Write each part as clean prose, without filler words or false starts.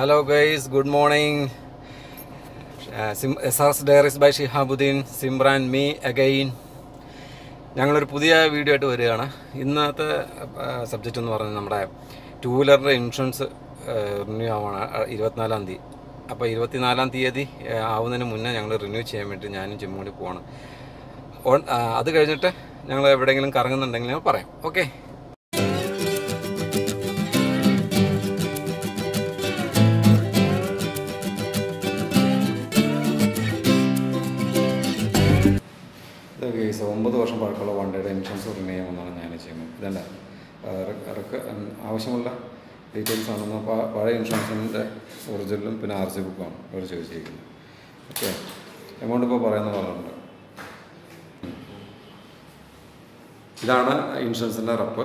Hello guys, good morning. SR's Diaries by Shihabuddin, Simran, me again. ഞങ്ങളൊരു പുതിയ video ആയിട്ട് വരികയാണ്. ഇന്നത്തെ സബ്ജക്റ്റ് എന്ന് പറയുന്നത് നമ്മുടെ ടൂ വീലറിൻ്റെ ഇൻഷുറൻസ് റിന്യൂ ആവാണ് 24-ാം തീയതി. അപ്പോൾ 24-ാം തീയതി ആവുന്നതിന് മുന്നേ ഞങ്ങൾ റിന്യൂ ചെയ്യാൻ വേണ്ടി ഞാനും ജിമ്മും കൂടി പോവാണ്. അത് കഴിഞ്ഞിട്ട് ഞങ്ങൾ എവിടെയെങ്കിലും കറങ്ങുന്നുണ്ടെങ്കിൽ ഞങ്ങൾ പറയാം. ഓക്കെ. ഇത് കേസ് 9 വർഷം പഴക്കമുള്ള വണ്ടിയുടെ ഇൻഷുറൻസ് റിന്യൂ ചെയ്യുമെന്നാണ് ഞാൻ ചെയ്യുന്നത്. ഇതല്ല ആവശ്യമുള്ള ഡീറ്റെയിൽസ് ആണെന്ന് പഴയ ഇൻഷുറൻസിൻ്റെ ഒറിജിനലും പിന്നെ RC ബുക്കുമാണ് ഇവർ ചോദിച്ചിരിക്കുന്നത്. ഓക്കെ, എമൗണ്ട് ഇപ്പോൾ പറയുന്ന പറഞ്ഞിട്ടുണ്ട്. ഇതാണ് ഇൻഷുറൻസിൻ്റെ റപ്പ്.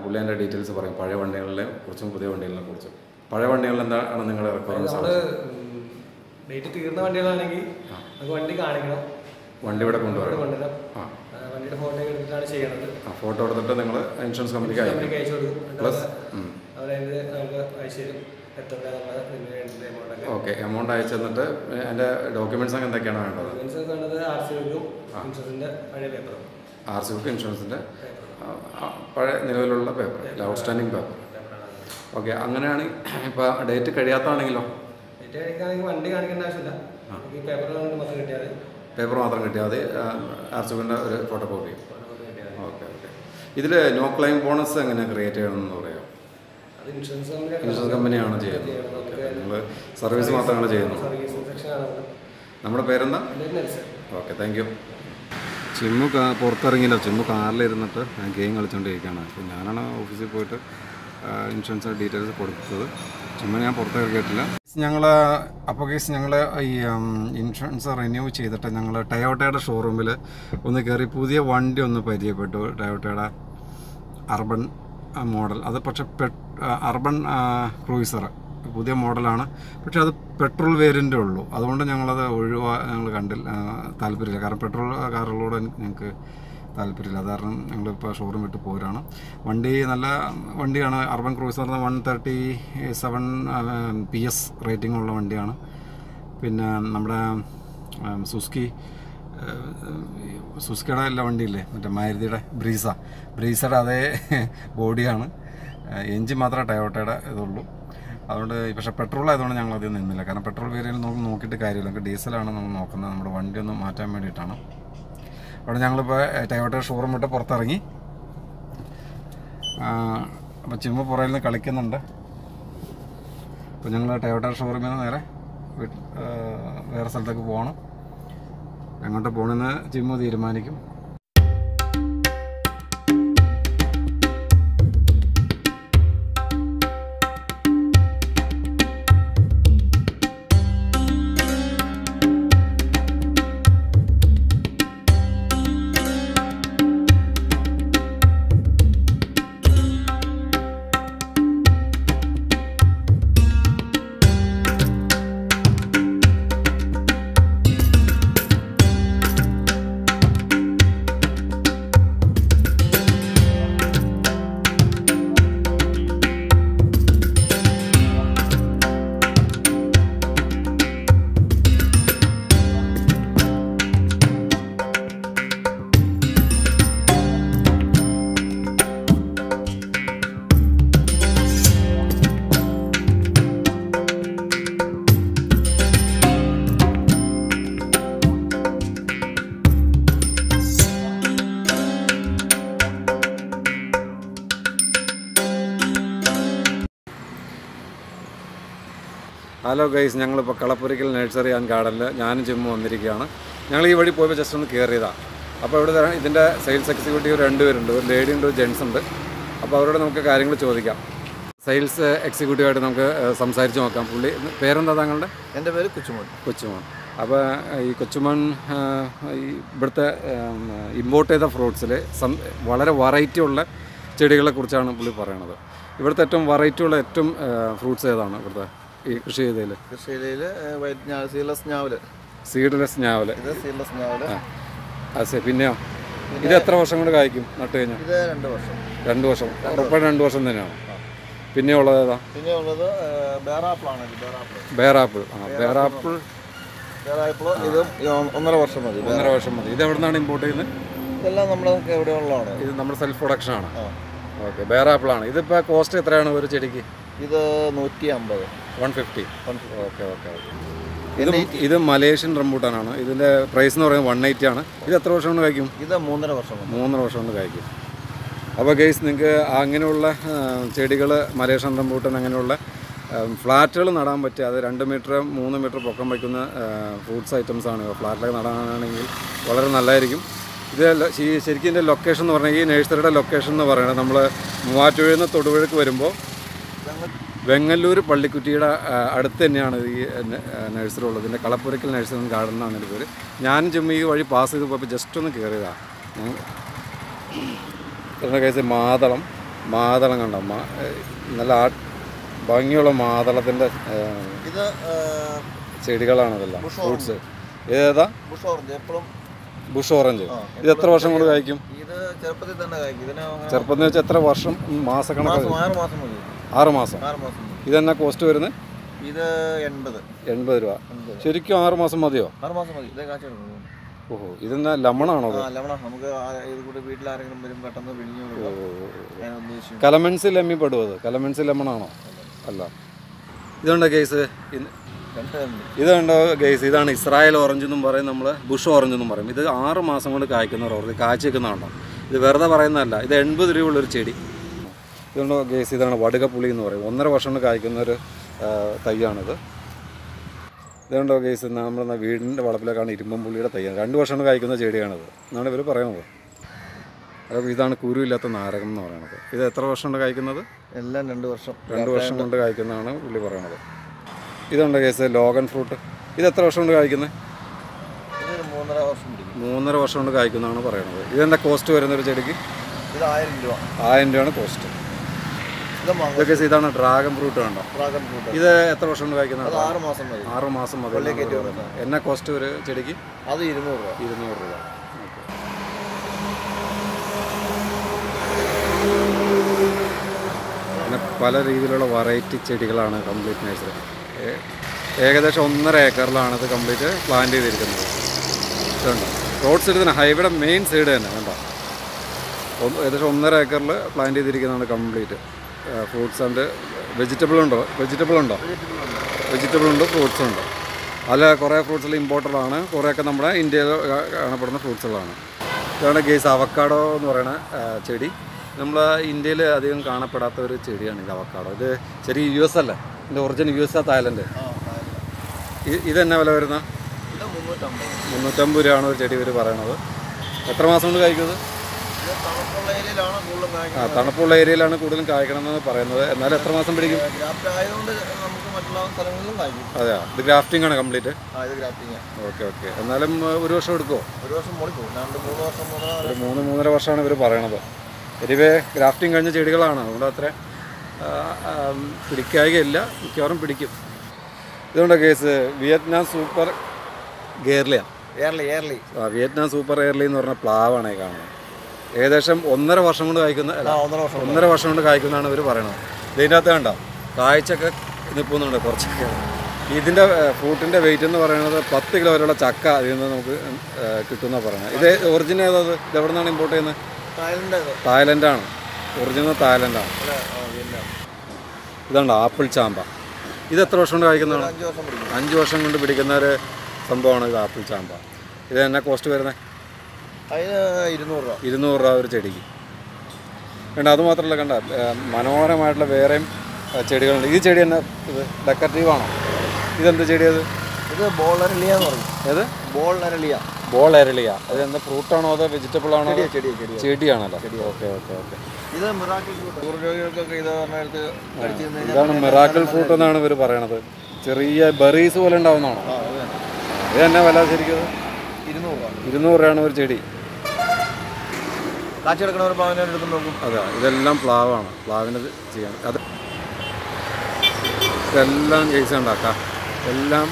പുള്ളി എൻ്റെ ഡീറ്റെയിൽസ് പറയും, പഴയ വണ്ടികളെ കുറിച്ചും പുതിയ വണ്ടികളെ കുറിച്ചും. പഴയ വണ്ടികളിൽ എന്താണ് നിങ്ങളുടെ റിക്വയർമെൻറ്റ്സ്? ഡേറ്റ് തീർന്ന വണ്ടികളാണെങ്കിൽ വണ്ടി കാണിക്കണം, വണ്ടി ഇവിടെ കൊണ്ടുവരണം. വണ്ടിയുടെ ഫോട്ടോ എടുത്തിട്ടാണ് ചെയ്യണത്. ഫോട്ടോ എടുത്തിട്ട് നിങ്ങൾ ഇൻഷുറൻസ് കമ്പനിക്ക് അയച്ചു കൊടുക്കും. പ്ലസ് അവരതിൻ്റെ നമുക്ക് അയച്ചു തരും എത്ര എമൗണ്ട്. ഓക്കെ, എമൗണ്ട് അയച്ചു തന്നിട്ട് എൻ്റെ ഡോക്യുമെൻറ്റ്സ് ഒക്കെ എന്തൊക്കെയാണ് വേണ്ടത്? ഡോക്യുമെൻറ്റ്സ് വേണ്ടത് RC ബുക്കും ഇൻഷുറൻസിൻ്റെ പഴയ പേപ്പറും. RC ബുക്ക്, ഇൻഷുറൻസിൻ്റെ പഴയ നിലവിലുള്ള പേപ്പർ, ഔട്ട്സ്റ്റാൻഡിങ് പേപ്പർ. ഓക്കെ, അങ്ങനെയാണ്. ഇപ്പോൾ ഡേറ്റ് കഴിയാത്തതാണെങ്കിലോ? ഡേറ്റ് കഴിക്കാണെങ്കിൽ വണ്ടി കാണിക്കേണ്ട ആവശ്യമില്ല, പേപ്പർ മാത്രം കിട്ടിയാൽ മതി. പേപ്പർ മാത്രം കിട്ടിയാൽ മതി. RC ബുക്കിൻ്റെ ഒരു ഫോട്ടോ കോപ്പി. Okay okay. ഇതിൽ നോ ക്ലെയിം ബോണസ് എങ്ങനെ ക്രിയേറ്റ് ചെയ്യണമെന്ന് പറയാം? അത് ഇൻഷുറൻസ് കമ്പനിയാണ് ചെയ്യുന്നത്. നിങ്ങൾ സർവീസ് മാത്രമാണ് ചെയ്യുന്നത്. നമ്മുടെ പേരെന്താ? Okay, thank you. ചിമ്മു പുറത്തിറങ്ങിയില്ല. ചിമ്മു കാറിലിരുന്നിട്ട് ഗെയിം കളിച്ചുകൊണ്ടിരിക്കുകയാണ്. അപ്പോൾ ഞാനാണ് ഓഫീസിൽ പോയിട്ട് ഇൻഷുറൻസ് ഡീറ്റെയിൽസ് കൊടുത്തത്. ചുമ്മാ ഞാൻ പുറത്തിറക്കിയിട്ടില്ല. ഞങ്ങൾ ഈ ഇൻഷുറൻസ് റിന്യൂ ചെയ്തിട്ട് ഞങ്ങൾ ടയോട്ടയുടെ ഷോറൂമിൽ ഒന്ന് കയറി പുതിയ വണ്ടി ഒന്ന് പരിചയപ്പെട്ടു. ടയോട്ടയുടെ അർബൻ മോഡൽ. അത് പക്ഷേ അർബൻ ക്രൂയിസർ പുതിയ മോഡലാണ്. പക്ഷേ അത് പെട്രോൾ വേരിയൻ്റേ ഉള്ളൂ. അതുകൊണ്ട് ഞങ്ങൾ കണ്ടില്ല, താല്പര്യമില്ല. കാരണം പെട്രോൾ കാറുകളോട് ഞങ്ങൾക്ക് താല്പര്യമില്ല. അത് കാരണം ഞങ്ങളിപ്പോൾ ഷോറൂം വിട്ട് പോരാണ്. വണ്ടി നല്ല വണ്ടിയാണ്. അർബൻ ക്രൂയിസറിന് 137 PS റേറ്റിംഗ് ഉള്ള വണ്ടിയാണ്. പിന്നെ നമ്മുടെ സുസ്കിയുടെ എല്ലാ വണ്ടിയില്ലേ, മറ്റേ മാരുതിയുടെ ബ്രീസയുടെ അതേ ബോഡിയാണ്. എൻജിൻ മാത്രമേ ടയോട്ടയുടെ ഇതുള്ളൂ. അതുകൊണ്ട് പക്ഷേ പെട്രോൾ ആയതുകൊണ്ട് ഞങ്ങൾ അധികം നിന്നില്ല. കാരണം പെട്രോൾ വേരിയൻ്റ് നമുക്ക് നോക്കിയിട്ട് കാര്യമില്ല. നമുക്ക് ഡീസലാണ് നമ്മൾ നോക്കുന്നത്. നമ്മുടെ വണ്ടി ഒന്ന് മാറ്റാൻ വേണ്ടിയിട്ടാണ്. അവിടെ ഞങ്ങളിപ്പോൾ ടയോട്ട ഷോറൂം വിട്ട് പുറത്തിറങ്ങി. അപ്പോൾ ചിമ്മ പുറയിൽ നിന്ന് കളിക്കുന്നുണ്ട്. അപ്പോൾ ഞങ്ങൾ ടയോട്ട ഷോറൂമിൽ നിന്ന് നേരെ വേറെ സ്ഥലത്തേക്ക് പോകണം. എങ്ങോട്ട് പോകണമെന്ന് ചിമ്മ തീരുമാനിക്കും. ഹലോ ഗൈസ്, ഞങ്ങളിപ്പോൾ കളപ്പുരയ്ക്കൽ നഴ്സറി ആൻഡ് ഗാർഡനിൽ ഞാനും ജിമ്മും വന്നിരിക്കുകയാണ്. ഞങ്ങൾ ഈ വഴി പോയപ്പോൾ ജസ്റ്റ് ഒന്ന് കയറിയതാണ്. അപ്പോൾ ഇവിടെ ഇതിൻ്റെ സെയിൽസ് എക്സിക്യൂട്ടീവ് 2 പേരുണ്ട്. ഒരു ലേഡി ഉണ്ട്, ഒരു ജെൻസ് ഉണ്ട്. അപ്പോൾ അവരോട് നമുക്ക് കാര്യങ്ങൾ ചോദിക്കാം. സെയിൽസ് എക്സിക്യൂട്ടീവായിട്ട് നമുക്ക് സംസാരിച്ച് നോക്കാം. പുള്ളി പേരെന്താ താങ്കളുടെ? എൻ്റെ പേര് കൊച്ചുമോൻ. അപ്പോൾ ഈ കൊച്ചുമോൻ ഇവിടുത്തെ ഇമ്പോർട്ട് ചെയ്ത ഫ്രൂട്ട്സിൽ വളരെ വെറൈറ്റി ഉള്ള ചെടികളെക്കുറിച്ചാണ് പുള്ളി പറയണത്. ഇവിടുത്തെ ഏറ്റവും വെറൈറ്റി ഉള്ള ഏറ്റവും ഫ്രൂട്ട്സ് ഏതാണ് ഇവിടുത്തെ ഈ കൃഷി ചെയ്തതിൽ? സീഡ്ലെസ് ഞാവൽ. അതെ, പിന്നെയോ? ഇത് എത്ര വർഷം കൊണ്ട് കായ്ക്കും നട്ട് കഴിഞ്ഞാൽ? 2 വർഷം. ഉറപ്പായിട്ട് 2 വർഷം തന്നെയാണ്. പിന്നെ ഉള്ളത് ഏതാ? പിന്നെ ഉള്ളത് ബേറാപ്പിളാണ്. ബേറാപ്പിൾ. ബേറാപ്പിൾ ഇത് 1.5 വർഷം മതി. 1.5 വർഷം മതി. ഇത് എവിടെ നിന്നാണ് ഇമ്പോർട്ട് ചെയ്യുന്നത്? ഇതെല്ലാം നമ്മൾ എവിടെ ഉള്ളതാണ്. ഇത് നമ്മുടെ സെൽഫ് പ്രൊഡക്ഷൻ ആണ്. ഓക്കെ, ബേറാപ്പിളാണ്. ഇതിപ്പോൾ കോസ്റ്റ് എത്രയാണ് ഒരു ചെടിക്ക്? ഇത് 150. 150. Okay okay okay. ഇത് മലേഷ്യൻ റംബൂട്ടാനാണ്. ഇതിൻ്റെ പ്രൈസ് എന്ന് പറയുന്നത് 180 ആണ്. ഇത് എത്ര വർഷം കൊണ്ട് കായ്ക്കും? ഇത് 3.5 വർഷം. 3.5 വർഷം കൊണ്ട് കായ്ക്കും. അപ്പോൾ ഗൈസ്, നിങ്ങൾക്ക് അങ്ങനെയുള്ള ചെടികൾ, മലേഷ്യൻ റംബൂട്ടാൻ അങ്ങനെയുള്ള ഫ്ലാറ്റുകൾ നടാൻ പറ്റുക. അത് 2 മീറ്റർ 3 മീറ്റർ പൊക്കം വയ്ക്കുന്ന ഫ്രൂട്ട്സ് ഐറ്റംസ് ആണ്. ഫ്ലാറ്റിലൊക്കെ നടാനാണെങ്കിൽ വളരെ നല്ലതായിരിക്കും. ഇത് ശരിക്കും ഇതിൻ്റെ ലൊക്കേഷൻ എന്ന് പറഞ്ഞാൽ, ഈ നഴ്സറിയുടെ ലൊക്കേഷൻ എന്ന് പറയുന്നത് നമ്മൾ മൂവാറ്റുപുഴയിൽ നിന്ന് തൊടുപുഴയ്ക്ക് വരുമ്പോൾ വെങ്ങല്ലൂർ പള്ളിക്കുറ്റിയുടെ അടുത്ത് തന്നെയാണ് ഈ നഴ്സറി ഉള്ളത്. ഇതിൻ്റെ കളപ്പുരയ്ക്കൽ നഴ്സറി ആൻഡ് ഗാർഡൻ എന്നാണ് എൻ്റെ പേര്. ഞാനും ചുമ്മാ ഈ വഴി പാസ് ചെയ്ത് പോയപ്പോൾ ജസ്റ്റ് ഒന്ന് കയറിയതാണ്. ഇതിൻ്റെ കേസ് മാതളം കണ്ടോ, നല്ല ഭംഗിയുള്ള മാതളത്തിൻ്റെ ചെടികളാണ് ഇതെല്ലാം. ഫ്രൂട്ട്സ് ഏതാ? Bush orange. ഇത് എത്ര വർഷം കൊണ്ട് കായ്ക്കും? ഇത് ചെറുപ്പത്തിൽ തന്നെ കായ്ക്കും. ചെറുപ്പത്തിൽ വെച്ചാൽ എത്ര വർഷം? മാസക്കണക്ക്? 6 മാസം മതി. 6 മാസം. ഇതെന്നാ കോസ്റ്റ് വരുന്നത്? ഇത് 80 രൂപ. ശരിക്കും 6 മാസം മതിയോ? 6 മാസം മതി. ഇതേ കാച്ചെടുക്കും. ഓഹോ, ഇതെന്നാ ലെമണാണോ? നമുക്ക് ഇത് കൂടെ വീട്ടിൽ ആരെങ്കിലും വരും പെട്ടെന്ന് പിഴിഞ്ഞു. കലമൻസി ലെമ്മി പെടുവത്? കലമൻസി ലെമണാണോ? അല്ല. ഇതുണ്ടോ കേസ്? ഇതുണ്ടോ ഗൈസ്? ഇതാണ് ഇസ്രായേൽ ഓറഞ്ച് എന്നും പറയും, നമ്മൾ ബുഷ് ഓറഞ്ച് എന്നും പറയും. ഇത് 6 മാസം കൊണ്ട് കായ്ക്കുന്ന ഓറഞ്ച്. കാഴ്ച വെക്കുന്നതാണോ? ഇത് വെറുതെ പറയുന്നതല്ല. ഇത് 80 രൂപയുള്ളൊരു ചെടി. ഇതുകൊണ്ടോ ഗൈസ്? ഇതാണ് വടുകപ്പുളി എന്ന് പറയും. 1.5 വർഷം കൊണ്ട് കായ്ക്കുന്ന ഒരു തൈയാണിത്. ഇതുകൊണ്ടോ ഗൈസ്? നമ്മുടെ വീടിൻ്റെ വളപ്പിലേക്കാണ് ഇരുമ്പമ്പുള്ളിയുടെ തൈയാണ്. 2 വർഷം കൊണ്ട് കായ്ക്കുന്ന ചെടിയാണിത് എന്നാണ് ഇവർ പറയുന്നത്. അപ്പോൾ ഇതാണ് കുരുവില്ലാത്ത നാരകം എന്ന് പറയുന്നത്. ഇത് എത്ര വർഷം കൊണ്ട് കായ്ക്കുന്നത്? എല്ലാം 2 വർഷം. 2 വർഷം കൊണ്ട് കായ്ക്കുന്നതാണ് പുള്ളി പറയണത്. ഇതുണ്ട് കേസ് ലോഗൻ ഫ്രൂട്ട്. ഇത് എത്ര വർഷം കൊണ്ട് കായ്ക്കുന്നത്? 3.5 വർഷം കൊണ്ട് കായ്ക്കുന്നതാണ് പറയുന്നത്. ഇതെന്താ കോസ്റ്റ് വരുന്നൊരു ചെടിക്ക്? ഇത് 1000 രൂപ. 1000 രൂപയാണ് കോസ്റ്റ്. ഇതൊക്കെ ഇതാണ് ഡ്രാഗൺ ഫ്രൂട്ട് കണ്ടോ? ഇത് എത്ര വർഷം കൊണ്ട് കായ്ക്കുന്നത്? 6 മാസം മതി. 6 മാസം മതി. എന്നാ കോസ്റ്റ് ഒരു ചെടിക്ക്? അത് 200 രൂപ. 200 രൂപ. പിന്നെ പല രീതിയിലുള്ള വെറൈറ്റി ചെടികളാണ് കംപ്ലീറ്റ് നഴ്സറി. ഏകദേശം 1.5 ഏക്കറിലാണ് ഇത് കംപ്ലീറ്റ് പ്ലാന്റ് ചെയ്തിരിക്കുന്നത്. ഇതുണ്ട് റോഡ് സൈഡ് തന്നെ, ഹൈവേയുടെ മെയിൻ സൈഡ് തന്നെ കണ്ടോ. ഏകദേശം 1.5 ഏക്കറിൽ പ്ലാന്റ് ചെയ്തിരിക്കുന്നതാണ് കംപ്ലീറ്റ്. ഫ്രൂട്ട്സ് ആൻഡ് വെജിറ്റബിൾ ഉണ്ട്, ഫ്രൂട്ട്സ് ഉണ്ട്. അതിൽ കുറേ ഫ്രൂട്ട്സിൽ ഇമ്പോർട്ടഡാണ്, കുറേയൊക്കെ നമ്മുടെ ഇന്ത്യയിൽ കാണപ്പെടുന്ന ഫ്രൂട്ട്സുകളാണ്. ഇതാണ് ഗേസ് അവക്കാഡോ എന്ന് പറയുന്ന ചെടി. നമ്മൾ ഇന്ത്യയിൽ അധികം കാണപ്പെടാത്ത ഒരു ചെടിയാണ് ഇത് അവക്കാഡോ. ഇത് ശരി US അല്ല, ഇതിൻ്റെ ഒറിജിൻ US തായ്ലൻഡ്. ഇതെന്നാ വില വരുന്ന? 350 രൂപയാണ് ഒരു ചെടി ഇവർ പറയണത്. എത്ര മാസം കൊണ്ട് കായ്ക്കുന്നത്? തണുപ്പുള്ള ഏരിയയിലാണ് കൂടുതലും കായ്ക്കണമെന്ന് പറയുന്നത്. എന്നാലും എത്ര മാസം പിടിക്കും? അതെയോ? ഇത് ഗ്രാഫ്റ്റിംഗ് ആണ് കംപ്ലീറ്റ്? Okay okay. എന്നാലും 1 വർഷം എടുക്കുമോ? 3-3.5 വർഷമാണ് ഇവർ പറയണത്. എനിവേ ഗ്രാഫ്റ്റിംഗ് കഴിഞ്ഞ ചെടികളാണ്, അതുകൊണ്ട് അത്ര പിടിക്കായികയില്ല, മിക്കവാറും പിടിക്കും. ഇതുകൊണ്ട് കേസ് Vietnam super early Vietnam super early എന്ന് പറഞ്ഞ പ്ലാവാണ് ഈ കാണുന്നത്. ഏകദേശം 1.5 വർഷം കൊണ്ട് കായ്ക്കുന്ന 1.5 വർഷം കൊണ്ട് കായ്ക്കുന്നതാണ് ഇവർ പറയണത്. ഇതിൻ്റെ അകത്ത് കണ്ടോ കായ്ച്ചൊക്കെ നിൽക്കുന്നുണ്ട് കുറച്ചൊക്കെ. ഇതിൻ്റെ ഫ്രൂട്ടിൻ്റെ വെയിറ്റ് എന്ന് പറയുന്നത് 10 കിലോ വരെയുള്ള ചക്ക അതിൽ നിന്ന് നമുക്ക് കിട്ടുമെന്നാണ് പറയുന്നത്. ഇത് ഒറിജിനൽ ഏതത്? ഇത് എവിടെ നിന്നാണ് ഇമ്പോർട്ട് ചെയ്യുന്നത്? തായ്ലൻഡാണ്. ഒറിജിനൽ തായ്ലൻഡാണ്. ഇതാണ്ടോ ആപ്പിൾ ചാമ്പ. ഇത് എത്ര വർഷം കൊണ്ട് കായ്ക്കുന്നതാണ്? 5 വർഷം കൊണ്ട് പിടിക്കുന്ന ഒരു സംഭവമാണ് ഇത് ആപ്പിൾ ചാമ്പ. ഇത് എന്നാ കോസ്റ്റ് വരുന്നത്? 200 രൂപ ഒരു ചെടിക്ക്. കണ്ട അതുമാത്രമല്ല, കണ്ട മനോഹരമായിട്ടുള്ള വേറെയും ചെടികളുണ്ട്. ഈ ചെടി തന്നെ ഇത് ഡെക്കറേറ്റീവ് ആണോ? ഇതെന്ത് ചെടിയത്? ഇത് ബോൾ അരളിയ എന്ന് പറയും. ഏത്? ബോൾ അരളിയ. അത് എന്താ ഫ്രൂട്ടാണോ അതോ വെജിറ്റബിൾ ആണോ? ചെടിയാണല്ലോ. Okay okay okay. ഇതാണ് മിറാക്കിൾ ഫ്രൂട്ട് എന്നാണ് ഇവർ പറയണത്. ചെറിയ ബെറീസ് പോലെ ഉണ്ടാവുന്നതാണോ? ഇത് തന്നെ വില ശരിക്കും? 200 രൂപയാണ് ഒരു ചെടി. അതെ, ഇതെല്ലാം പ്ലാവാണ്. പ്ലാവിന് ചെയ്യാൻ അത് ഇതെല്ലാം ജെയ്സ് ഉണ്ടാക്കാം. എല്ലാം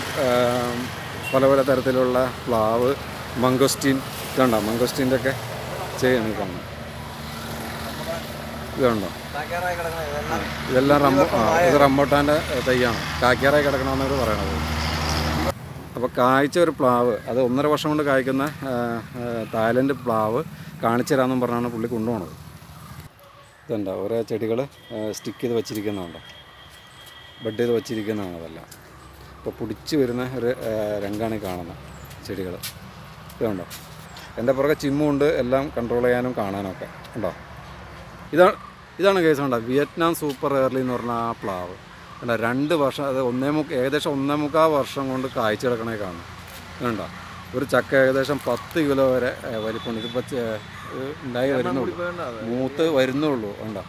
പല പല തരത്തിലുള്ള പ്ലാവ്, മംഗോസ്റ്റീൻ ഇതുണ്ടാവും. മംഗോസ്റ്റീൻ്റെ ഒക്കെ ചെയ്യണം കാണുന്നത്. ഇതുണ്ടോ? കാക്കാറായി കിടക്കണ ഇതെല്ലാം ഇതെല്ലാം ഇത് റംബൂട്ടാൻ്റെ തൈയാണ്, കാക്കാറായി കിടക്കണമെന്നവർ പറയണത്. അപ്പോൾ കായ്ച്ച ഒരു പ്ലാവ്, അത് 1.5 വർഷം കൊണ്ട് കായ്ക്കുന്ന തായ്ലൻഡ് പ്ലാവ് കാണിച്ചു തരാമെന്നും പറഞ്ഞാണ് പുള്ളി കൊണ്ടുപോകണത്. ഇതുണ്ടോ ഓരോ ചെടികൾ സ്റ്റിക്ക് ചെയ്ത് വച്ചിരിക്കുന്നതുണ്ടോ, ബഡ് ചെയ്ത് വച്ചിരിക്കുന്നതാണ് അതെല്ലാം. ഇപ്പോൾ പിടിച്ച് വരുന്ന ഒരു രംഗമാണ് ഈ കാണുന്ന ചെടികൾ. ഇതുണ്ടോ, എൻ്റെ പുറകെ ചിമ്മുണ്ട്, എല്ലാം കൺട്രോൾ ചെയ്യാനും കാണാനൊക്കെ ഉണ്ടോ. ഇതാണ് കേസ് ഉണ്ടോ, വിയറ്റ്നാം സൂപ്പർ എയർലി എന്ന് പറഞ്ഞ ആ പ്ലാവ് ഉണ്ടോ. 2 വർഷം, അത് ഏകദേശം 1.25 വർഷം കൊണ്ട് കായ്ച്ചു കിടക്കണേ കാണും. ഇതുണ്ടോ, ഒരു ചക്ക ഏകദേശം 10 കിലോ വരെ വലിപ്പമുണ്ട്. ഇതിപ്പോൾ ഉണ്ടായി വരുന്നുള്ളൂ, മൂത്ത് വരുന്നുള്ളൂ ഉണ്ടോ.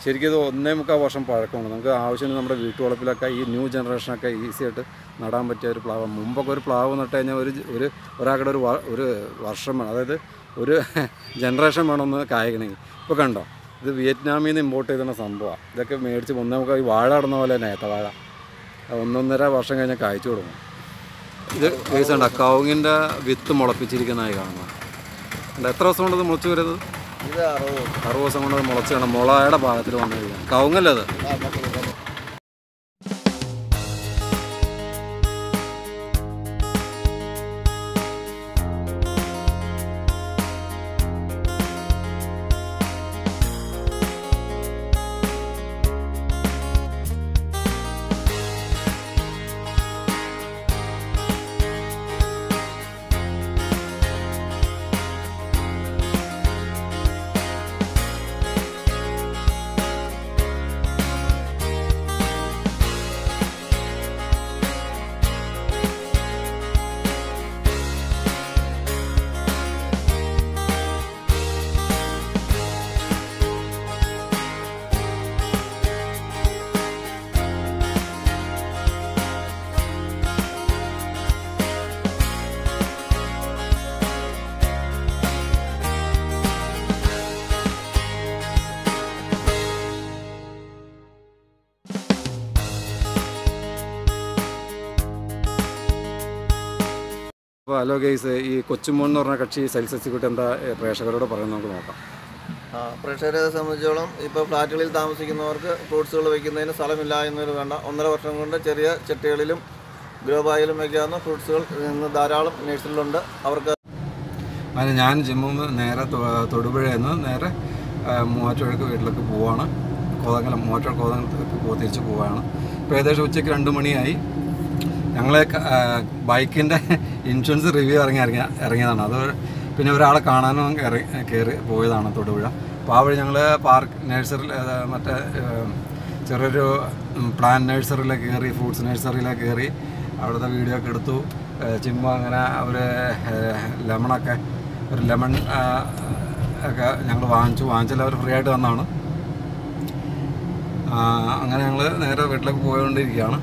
ശരിക്കും ഇത് 1.25 വർഷം പഴക്കമുണ്ട്. നമുക്ക് ആവശ്യത്തിന് നമ്മുടെ വീട്ടുവളപ്പിലൊക്കെ ഈ ന്യൂ ജനറേഷനൊക്കെ ഈസി ആയിട്ട് നടാൻ പറ്റിയ ഒരു പ്ലാവ്. മുമ്പൊക്കെ ഒരു പ്ലാവ് നട്ട് കഴിഞ്ഞാൽ ഒരാളുടെ ഒരു വർഷം വേണം, അതായത് ഒരു ജനറേഷൻ വേണമെന്ന് കായ്ക്കണമെങ്കിൽ. ഇപ്പോൾ കണ്ടോ, ഇത് വിയറ്റ്നാമിൽ നിന്ന് ഇമ്പോർട്ട് ചെയ്തുന്ന സംഭവമാണ്. ഇതൊക്കെ മേടിച്ച് നമുക്ക് ഈ വാഴ ഇടുന്ന പോലെ തന്നെ ഏത്തവാഴ 1.5 വർഷം കഴിഞ്ഞാൽ കായ്ച്ചു കൊടുക്കും. ഇത് കേസ് ഉണ്ടോ, കവുങ്ങിൻ്റെ വിത്ത് മുളപ്പിച്ചിരിക്കുന്നതായി കാണുന്നു. എത്ര ദിവസം കൊണ്ടത് മുളച്ച് വരുന്നത്? ഇത് 60 ദിവസം കൊണ്ട് മുളച്ച് കാണാം. മുളയുടെ ഭാഗത്തിൽ വന്നു കഴിഞ്ഞാൽ കവുങ്ങല്ലേ അത്. അപ്പോൾ ഹലോ ഗൈസ്, ഈ കൊച്ചുമോൻ എന്ന് പറഞ്ഞ കക്ഷി സെയിൽസ് എക്സിക്യൂട്ടീവ് എന്താ പ്രേക്ഷകരോട് പറയുന്നത് നമുക്ക് നോക്കാം. പ്രേക്ഷകരെ സംബന്ധിച്ചോളം ഇപ്പോൾ ഫ്ലാറ്റുകളിൽ താമസിക്കുന്നവർക്ക് ഫ്രൂട്ട്സുകൾ വയ്ക്കുന്നതിന് സ്ഥലമില്ല എന്നൊരു വേണ്ട 1.5 വർഷം കൊണ്ട് ചെറിയ ചട്ടികളിലും ഗ്രോ ബാഗിലും വയ്ക്കാവുന്ന ഫ്രൂട്ട്സുകൾ ഇന്ന് ധാരാളം നഴ്സറിയിലുണ്ട്. അവർക്ക് അതിന് ഞാൻ ജിമ്മിൽ നിന്ന് നേരെ തൊടുപുഴയിൽ നിന്ന് നേരെ മൂവാറ്റുപുഴയ്ക്ക് വീട്ടിലേക്ക് പോവുകയാണ്. കോതങ്ങളത്തേക്ക് തിരിച്ച് പോവുകയാണ്. ഇപ്പോൾ ഏകദേശം ഉച്ചയ്ക്ക് 2 മണിയായി. ഞങ്ങൾ ബൈക്കിൻ്റെ ഇൻഷുറൻസ് റിവ്യൂ ഇറങ്ങിയതാണ്. അത് പിന്നെ ഒരാളെ കാണാനും കയറി പോയതാണ് തൊടുപുഴ. അപ്പോൾ ആ വഴി ഞങ്ങൾ പാർക്ക് നഴ്സറിയിൽ മറ്റേ ചെറിയൊരു പ്ലാന്റ് നഴ്സറിയിലേക്ക് കയറി, ഫ്രൂട്ട്സ് നഴ്സറിയിലേക്ക് കയറി. അവിടുത്തെ വീഡിയോ ഒക്കെ എടുത്തു. ചിമ്മ അങ്ങനെ ഒരു ലെമൺ ഒക്കെ ഞങ്ങൾ വാങ്ങിച്ചെല്ലാവരും ഫ്രീ ആയിട്ട് വന്നതാണ്. അങ്ങനെ ഞങ്ങൾ നേരെ വീട്ടിലേക്ക് പോയിക്കൊണ്ടിരിക്കുകയാണ്.